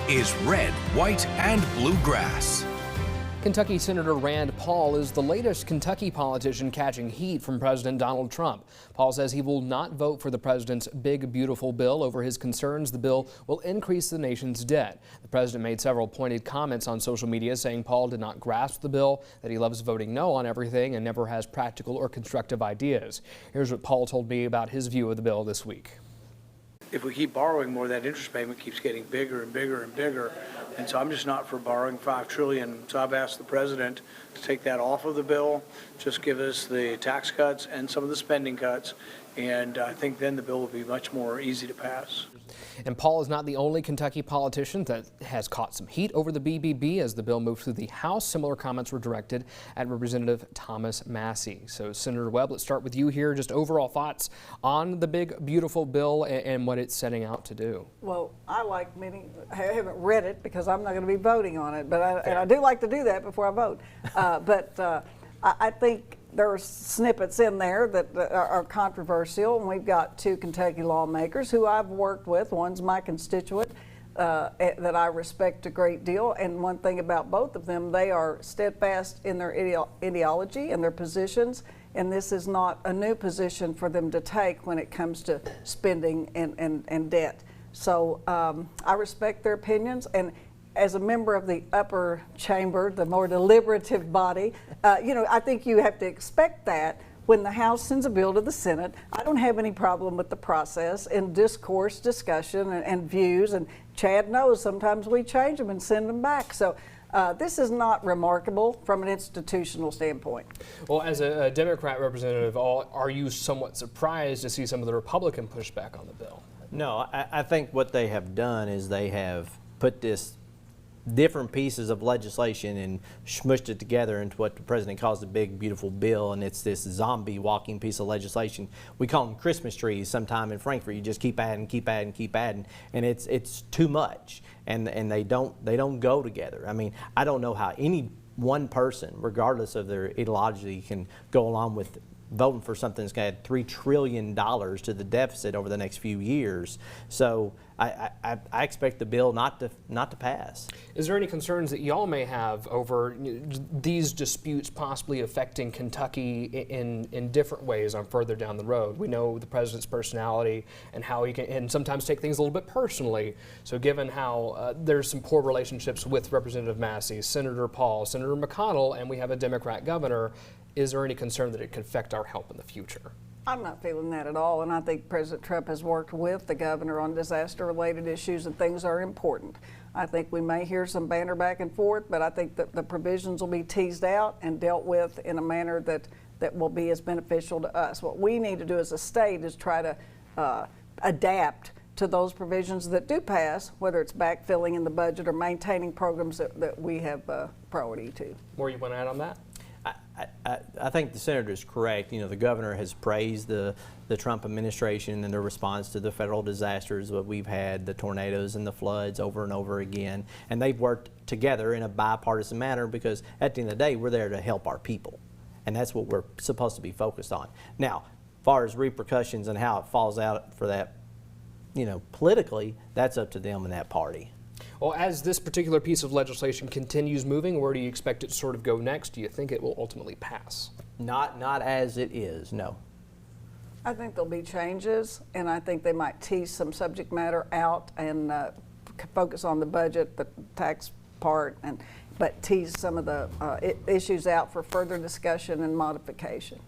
is Red, White, and Bluegrass. Kentucky Senator Rand Paul is the latest Kentucky politician catching heat from President Donald Trump. Paul says he will not vote for the president's big, beautiful bill over his concerns the bill will increase the nation's debt. The president made several pointed comments on social media saying Paul did not grasp the bill, that he loves voting no on everything and never has practical or constructive ideas. Here's what Paul told me about his view of the bill this week. If we keep borrowing more, that interest payment keeps getting bigger and bigger and bigger. And so I'm just not for borrowing $5 trillion. So I've asked the president to take that off of the bill, just give us the tax cuts and some of the spending cuts. And I think then the bill will be much more easy to pass. And Paul is not the only Kentucky politician that has caught some heat over the BBB as the bill moved through the House. Similar comments were directed at Representative Thomas Massey. So Senator Webb, let's start with you here. Just overall thoughts on the big, beautiful bill and what it's setting out to do. Well, I I haven't read it because I'm not going to be voting on it, but I do like to do that before I vote. I think there are snippets in there that are controversial, and we've got two Kentucky lawmakers who I've worked with. One's my constituent that I respect a great deal, and one thing about both of them, they are steadfast in their ideology and their positions, and this is not a new position for them to take when it comes to spending and debt. So I respect their opinions, and as a member of the upper chamber, the more deliberative body, I think you have to expect that when the House sends a bill to the Senate. I don't have any problem with the process and discourse, discussion, and views. And Chad knows sometimes we change them and send them back. So this is not remarkable from an institutional standpoint. Well, as a Democrat representative, are you somewhat surprised to see some of the Republican pushback on the bill? No, I think what they have done is they have put this different pieces of legislation and smushed it together into what the president calls the big beautiful bill, and it's this zombie walking piece of legislation. We call them Christmas trees sometime in Frankfurt. You just keep adding, keep adding, keep adding, and it's too much, and they don't go together. I mean, I don't know how any one person, regardless of their ideology, can go along with voting for something that's going to add $3 trillion to the deficit over the next few years. So I expect the bill not to pass. Is there any concerns that y'all may have over these disputes possibly affecting Kentucky in different ways on further down the road? We know the president's personality and how he can sometimes take things a little bit personally. So given how there's some poor relationships with Representative Massey, Senator Paul, Senator McConnell, and we have a Democrat governor, is there any concern that it could affect our help in the future? I'm not feeling that at all, and I think President Trump has worked with the governor on disaster-related issues, and things are important. I think we may hear some banter back and forth, but I think that the provisions will be teased out and dealt with in a manner that will be as beneficial to us. What we need to do as a state is try to adapt to those provisions that do pass, whether it's backfilling in the budget or maintaining programs that we have priority to. More you want to add on that? I think the senator is correct. You know, the governor has praised the Trump administration and their response to the federal disasters that we've had, the tornadoes and the floods over and over again. And they've worked together in a bipartisan manner because at the end of the day, we're there to help our people. And that's what we're supposed to be focused on. Now, as far as repercussions and how it falls out for that, politically, that's up to them and that party. Well, as this particular piece of legislation continues moving, where do you expect it to sort of go next? Do you think it will ultimately pass? Not as it is, no. I think there'll be changes, and I think they might tease some subject matter out and focus on the budget, the tax part, but tease some of the issues out for further discussion and modification.